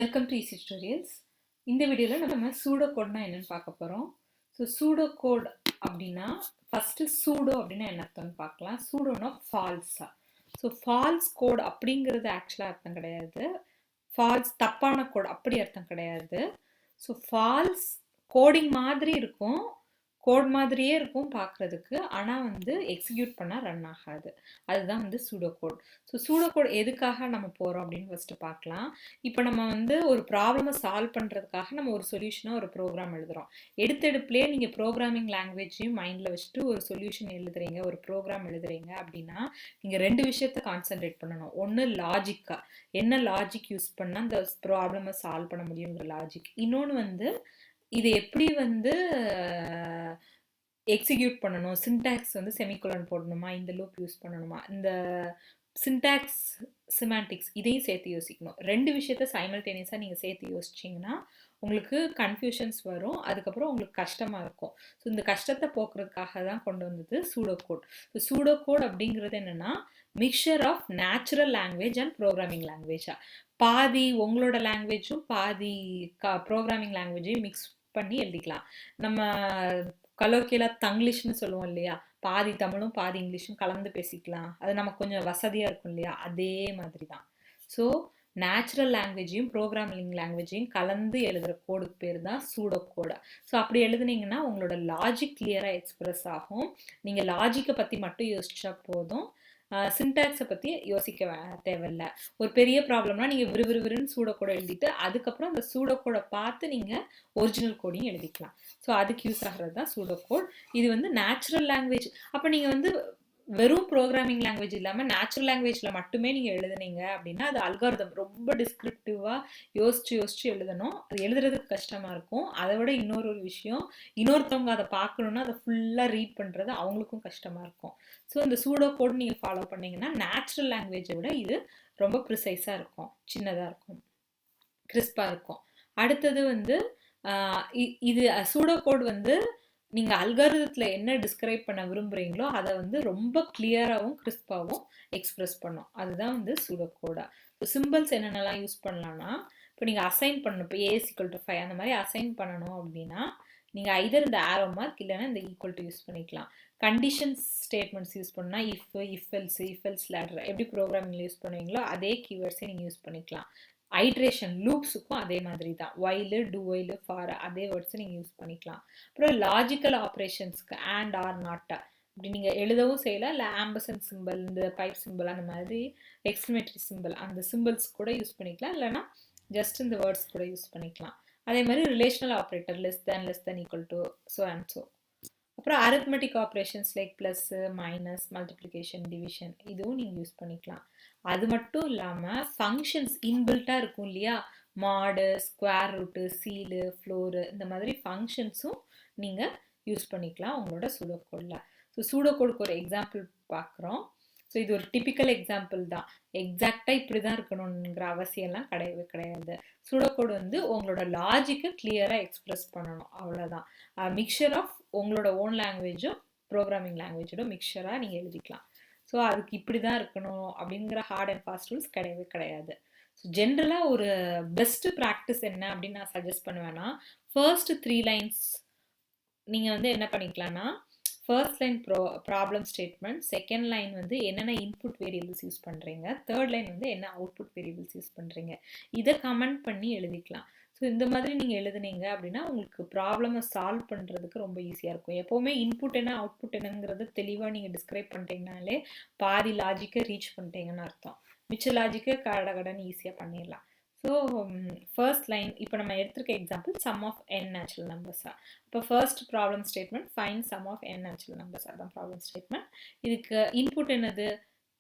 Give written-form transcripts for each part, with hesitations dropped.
Welcome to Eezytutorials. இந்த வீடியோவில் நம்ம சூடோகோட்னா என்னன்னு பார்க்க போகிறோம். ஸோ சூடோகோட் அப்படின்னா ஃபஸ்ட்டு சூடோ அப்படின்னா என்ன அர்த்தம்னு பார்க்கலாம். சூடோனா ஃபால்ஸா. ஸோ ஃபால்ஸ் கோட் அப்படிங்கிறது ஆக்சுவலாக அர்த்தம் கிடையாது. ஃபால்ஸ் தப்பான கோட் அப்படி அர்த்தம் கிடையாது. ஸோ ஃபால்ஸ் கோடிங் மாதிரி இருக்கும், கோட் மாதிரியே இருக்கும் பார்க்குறதுக்கு, ஆனால் எக்ஸிக்யூட் பண்ணால் ரன் ஆகாது. அதுதான் சூடோகோட். ஸோ சூடோகோட் எதுக்காக நம்ம போகிறோம் அப்படின்னு ஃபஸ்ட்டு பார்க்கலாம். இப்போ நம்ம ஒரு ப்ராப்ளமை சால்வ் பண்ணுறதுக்காக நம்ம ஒரு சொல்யூஷனாக ஒரு ப்ரோக்ராம் எழுதுகிறோம். எடுத்தெடுப்புலேயே நீங்கள் ப்ரோக்ராமிங் லாங்குவேஜையும் மைண்டில் வச்சுட்டு ஒரு சொல்யூஷன் எழுதுறீங்க, ஒரு ப்ரோக்ராம் எழுதுறீங்க அப்படின்னா நீங்கள் ரெண்டு விஷயத்தை கான்சென்ட்ரேட் பண்ணணும். ஒன்று லாஜிக்காக, என்ன லாஜிக் யூஸ் பண்ணால் அந்த ப்ராப்ளமை சால்வ் பண்ண முடியுங்கிற லாஜிக். இன்னொன்று இது எப்படி எக்ஸிக்யூட் பண்ணணும், சின்டாக்ஸ் செமிகோலன் போடணுமா, இந்த லூப் யூஸ் பண்ணணுமா, இந்த சின்டாக்ஸ் சிமாண்டிக்ஸ் இதையும் சேர்த்து யோசிக்கணும். ரெண்டு விஷயத்த சைமல்டேனியஸாக நீங்கள் சேர்த்து யோசிச்சிங்கன்னா உங்களுக்கு கன்ஃபியூஷன்ஸ் வரும், அதுக்கப்புறம் உங்களுக்கு கஷ்டமாக இருக்கும். ஸோ இந்த கஷ்டத்தை போக்குறதுக்காக தான் கொண்டு வந்தது சூடோகோட். ஸோ சூடோகோட் அப்படிங்கிறது என்னென்னா mixture of natural language and programming லாங்குவேஜாக, பாதி உங்களோட லாங்குவேஜும் பாதி ப்ரோக்ராமிங் லாங்குவேஜையும் மிக்ஸ் பண்ணி எழுதிக்கலாம். நம்ம கலோக்கியலாக தங்கிலீஷ்னு சொல்லுவோம் இல்லையா, பாதி தமிழும் பாதி இங்கிலீஷும் கலந்து பேசிக்கலாம், அது நமக்கு கொஞ்சம் வசதியாக இருக்கும் இல்லையா, அதே மாதிரி தான். ஸோ நேச்சுரல் லாங்குவேஜையும் ப்ரோக்ராமிங் லாங்குவேஜையும் கலந்து எழுதுகிற கோடுக்கு பேர் தான் சூடோகோடா. ஸோ அப்படி எழுதுனீங்கன்னா உங்களோட லாஜிக் கிளியராக எக்ஸ்பிரஸ் ஆகும். நீங்கள் லாஜிக்கை பற்றி மட்டும் யோசிச்சா போதும், சின்டாக்ஸை பற்றி யோசிக்க தேவையில்லை. ஒரு பெரிய ப்ராப்ளம்னா நீங்கள் விறுவிறுன்னு சூடோகோடை எழுதிட்டு அதுக்கப்புறம் அந்த சூடோகோடை பார்த்து நீங்கள் ஒரிஜினல் கோடையும் எழுதிக்கலாம். ஸோ அதுக்கு யூஸ் ஆகிறது தான் சூடோகோட். இது நேச்சுரல் லாங்குவேஜ். அப்போ நீங்கள் வெறும் ப்ரோக்ராமிங் லாங்குவேஜ் இல்லாமல் நேச்சுரல் லாங்குவேஜில் மட்டுமே நீங்கள் எழுதுனீங்க அப்படின்னா அது அல்காரிதம் ரொம்ப டிஸ்கிரிப்டிவாக யோசிச்சு எழுதணும். அது எழுதுறதுக்கு கஷ்டமாக இருக்கும். அதை விட இன்னொரு விஷயம், இன்னொருத்தவங்க அதை பார்க்கணுன்னா அதை ஃபுல்லாக ரீட் பண்ணுறது அவங்களுக்கும் கஷ்டமாக இருக்கும். ஸோ இந்த சூடோகோட் நீங்கள் ஃபாலோ பண்ணிங்கன்னா நேச்சுரல் லாங்குவேஜை விட இது ரொம்ப ப்ரிசைஸாக இருக்கும், சின்னதாக இருக்கும், கிறிஸ்பாக இருக்கும். அடுத்தது இது சூடோகோட் நீங்கள் அல்காரிதத்தில் என்ன டிஸ்கிரைப் பண்ண விரும்புகிறீங்களோ அதை ரொம்ப கிளியராகவும் கிறிஸ்பாகவும் எக்ஸ்பிரஸ் பண்ணும். அதுதான் சூடோகோடா. இப்போ சிம்பிள்ஸ் என்னென்னலாம் யூஸ் பண்ணலான்னா, இப்போ நீங்கள் அசைன் பண்ணணும், இப்போ A=5 அந்த மாதிரி அசைன் பண்ணணும் அப்படின்னா நீங்கள் ஐதர் இந்த ஆரோ மார்க் இல்லைன்னா இந்த ஈக்குவல் டு யூஸ் பண்ணிக்கலாம். கண்டிஷன்ஸ் ஸ்டேட்மெண்ட்ஸ் யூஸ் பண்ணால் இஃப் எல்ஸ் லேடர் எப்படி ப்ரோக்ராமிங்கில் யூஸ் பண்ணுவீங்களோ அதே கீவேர்ட்ஸை நீங்கள் யூஸ் பண்ணிக்கலாம். ஐட்ரேஷன் லூப்ஸுக்கும் அதே மாதிரி தான், ஒயிலு டு ஒயிலு ஃபார் அதே வேர்ட்ஸை நீங்கள் யூஸ் பண்ணிக்கலாம். அப்புறம் லாஜிக்கல் ஆப்ரேஷன்ஸ்க்கு அண்ட் ஆர் நாட்டா இப்படி நீங்கள் எழுதவும் செய்யலாம், இல்லை ஆம்பர்சன்ட் சிம்பிள், இந்த பைப் சிம்பிள், அந்த மாதிரி எக்ஸ்க்ளமேட்டரி சிம்பிள் அந்த சிம்பிள்ஸ் கூட யூஸ் பண்ணிக்கலாம், இல்லைனா ஜஸ்ட் இந்த வேர்ட்ஸ் கூட யூஸ் பண்ணிக்கலாம். அதே மாதிரி relational operator less than equal to so and so. அப்புறம் arithmetic operations like plus minus multiplication division இதுவும் நீங்கள் யூஸ் பண்ணிக்கலாம். அது மட்டும் இல்லாமல் ஃபங்க்ஷன்ஸ் இன்பில்ட்டாக இருக்கும் இல்லையா, மாடு, ஸ்கொயர் ரூட்டு, சீலு, ஃப்ளோரு, இந்த மாதிரி ஃபங்க்ஷன்ஸும் நீங்கள் யூஸ் பண்ணிக்கலாம் உங்களோட சூடோகோடில். ஸோ சூடோகோடுக்கு ஒரு எக்ஸாம்பிள் பார்க்குறோம். ஸோ இது ஒரு டிப்பிக்கல் எக்ஸாம்பிள் தான், எக்ஸாக்டாக இப்படி தான் இருக்கணுங்கிற அவசியம்லாம் கிடையவே கிடையாது. சூடோகோடு உங்களோட லாஜிக்கை கிளியராக எக்ஸ்பிரஸ் பண்ணணும், அவ்வளோதான். மிக்சர் ஆஃப் உங்களோட ஓன் லாங்குவேஜும் ப்ரோக்ராமிங் லாங்குவேஜோட மிக்சராக நீங்கள் எழுதிக்கலாம். ஸோ அதுக்கு இப்படி தான் இருக்கணும் அப்படிங்கிற ஹார்ட் அண்ட் ஃபாஸ்ட் ரூல்ஸ் கிடையவே கிடையாது. ஸோ ஜென்ரலாக ஒரு பெஸ்ட்டு ப்ராக்டிஸ் என்ன அப்படின்னு நான் சஜஸ்ட் பண்ணுவேன்னா, ஃபர்ஸ்ட் 3 லைன்ஸ் நீங்கள் என்ன பண்ணிக்கலாம்னா, first line problem statement, second line என்னென்ன இன்புட் வேரியபிள்ஸ் யூஸ் பண்ணுறீங்க, தேர்ட் லைன் என்ன அவுட்புட் வேரியபிள்ஸ் யூஸ் பண்ணுறீங்க, இதை கமெண்ட் பண்ணி எழுதிக்கலாம். ஸோ இந்த மாதிரி நீங்கள் எழுதுனீங்க அப்படின்னா உங்களுக்கு ப்ராப்ளமை சால்வ் பண்ணுறதுக்கு ரொம்ப ஈஸியாக இருக்கும். எப்போவுமே இன்புட் என்ன அவுட்புட் என்னங்கிறத தெளிவாக நீங்கள் டிஸ்கிரைப் பண்ணிட்டீங்கனாலே பாதி லாஜிக்கை ரீச் பண்ணிட்டீங்கன்னு அர்த்தம். மிச்ச லாஜிக்கை கடகடன்னு ஈஸியாக பண்ணிடலாம். ஸோ ஃபர்ஸ்ட் லைன் இப்போ நம்ம எடுத்திருக்க example sum of n natural நம்பர்ஸா. இப்போ first problem statement find sum of n natural numbers, அதான் ப்ராப்ளம் ஸ்டேட்மெண்ட். இதுக்கு இன்புட் என்னது,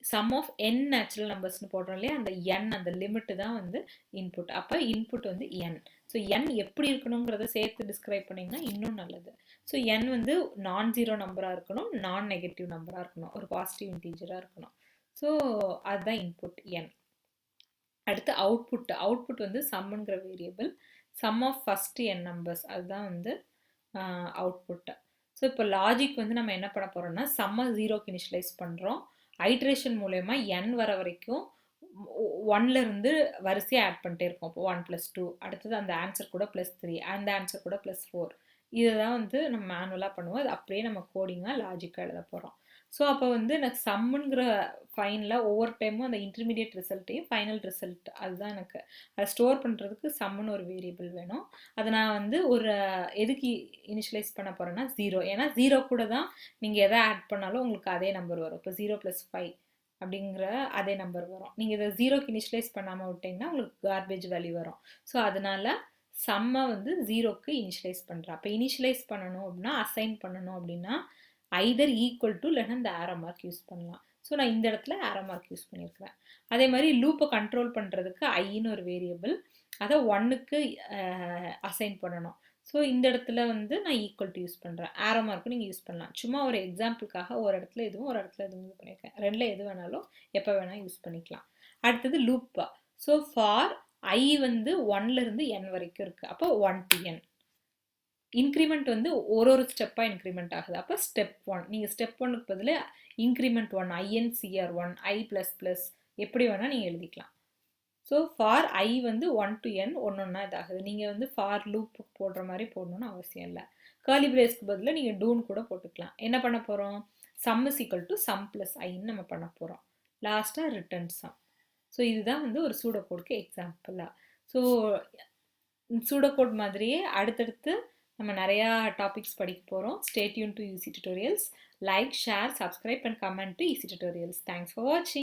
சம் ஆஃப் n நேச்சுரல் நம்பர்ஸ்னு போடுறோம் இல்லையா, அந்த n அந்த லிமிட்டு தான் இன்புட். அப்போ இன்புட் n. ஸோ n எப்படி இருக்கணுங்கிறத சேர்த்து டிஸ்கிரைப் பண்ணிங்கன்னா இன்னும் நல்லது. ஸோ n நான் ஜீரோ நம்பராக இருக்கணும், நான் நெகட்டிவ் நம்பராக இருக்கணும், ஒரு பாசிட்டிவ் இன்டீஜராக இருக்கணும். ஸோ அதுதான் இன்புட் n. அடுத்து அவுட்புட் சம்முங்கிற variable, sum of first n numbers, அதுதான் அவுட்புட்டு. ஸோ இப்போ லாஜிக் நம்ம என்ன பண்ண போகிறோம்னா, சம்மை 0க்கு இனிஷியலைஸ் பண்ணுறோம். ஐட்ரேஷன் மூலயமா n வர வரைக்கும் ஒன்ல இருந்து வரிசையா ஆட் பண்ணிட்டே இருக்கோம். இப்போ 1 + 2 அடுத்தது அந்த ஆன்சர் கூட +3 அந்த ஆன்சர் கூட +4 இதுதான் வந்து நம்ம மேனுவலா பண்ணுவோம். அது அப்படியே நம்ம கோடிங்கா லாஜிக்கா எழுத போறோம். ஸோ அப்போ வந்து எனக்கு சம்முங்கிற ஃபைன்ல ஒவ்வொரு டைமும் அந்த இன்டர்மீடியேட் ரிசல்ட்டையும் ஃபைனல் ரிசல்ட் அதுதான் எனக்கு அதை ஸ்டோர் பண்ணுறதுக்கு சம்முன்னு ஒரு வேரியபிள் வேணும். அதை நான் வந்து ஒரு எதுக்கு இனிஷியலைஸ் பண்ண போறேன்னா 0. ஏன்னா 0 கூட தான் நீங்கள் எதை ஆட் பண்ணாலும் உங்களுக்கு அதே நம்பர் வரும். இப்போ 0 + 5 அப்படிங்கிற அதே நம்பர் வரும். நீங்கள் இதை 0க்கு இனிஷியலைஸ் பண்ணாமல் விட்டிங்கன்னா உங்களுக்கு கார்பேஜ் வேல்யூ வரும். ஸோ அதனால சம்மை வந்து 0க்கு இனிஷியலைஸ் பண்ணுறேன். அப்போ இனிஷியலைஸ் பண்ணணும் அப்படின்னா அசைன் பண்ணணும் அப்படின்னா ஐதர் ஈக்குவல் டு இல்லைன்னா இந்த ஆரோ மார்க் யூஸ் பண்ணலாம். ஸோ நான் இந்த இடத்துல ஆரோ மார்க் யூஸ் பண்ணியிருக்கிறேன். அதே மாதிரி லூப்பை கண்ட்ரோல் பண்ணுறதுக்கு ஐன்னு ஒரு வேரியபிள் அதை 1க்கு அசைன் பண்ணணும். ஸோ இந்த இடத்துல வந்து நான் ஈக்குவல் டு யூஸ் பண்ணுறேன். ஆரோ மார்க்கும் நீங்கள் யூஸ் பண்ணலாம். சும்மா ஒரு எக்ஸாம்பிளுக்காக ஒரு இடத்துல இதுவும் ஒரு இடத்துல இதுவும் யூஸ் பண்ணியிருக்கேன். ரெண்டில் எது வேணாலும் எப்போ வேணால் யூஸ் பண்ணிக்கலாம். அடுத்தது லூப்பா. ஸோ ஃபார் ஐ வந்து 1லேருந்து n வரைக்கும் இருக்குது. அப்போ 1 to n. இன்க்ரிமெண்ட் வந்து ஒரு ஸ்டெப்பாக இன்க்ரிமெண்ட் ஆகுது. அப்போ ஸ்டெப் 1 நீங்கள் ஸ்டெப் 1க்கு பதில் இன்க்ரிமெண்ட் 1 INCR1 I++ எப்படி வேணால் நீங்கள் எழுதிக்கலாம். ஸோ ஃபார் ஐ வந்து 1 to n ஒன்றா இதாகுது. நீங்கள் வந்து ஃபார் லூப் போடுற மாதிரி போடணும்னு அவசியம் இல்லை. கர்லி பிரேஸ்க்கு பதில் நீங்கள் டூன்னு கூட போட்டுக்கலாம். என்ன பண்ண போகிறோம்? Sum is equal to sum plus ஐன்னு நம்ம பண்ண போகிறோம். லாஸ்ட்டாக ரிட்டர்ன் சம். ஸோ இதுதான் வந்து ஒரு சூடோகோடுக்கு எக்ஸாம்பிளாக. ஸோ சூடோகோட் மாதிரியே அடுத்தடுத்து நம்ம நிறையா டாபிக்ஸ் படிக்க போகிறோம். Stay tune to Eezytutorials. Like, share, subscribe and comment to Eezytutorials. Thanks for வாட்சிங்.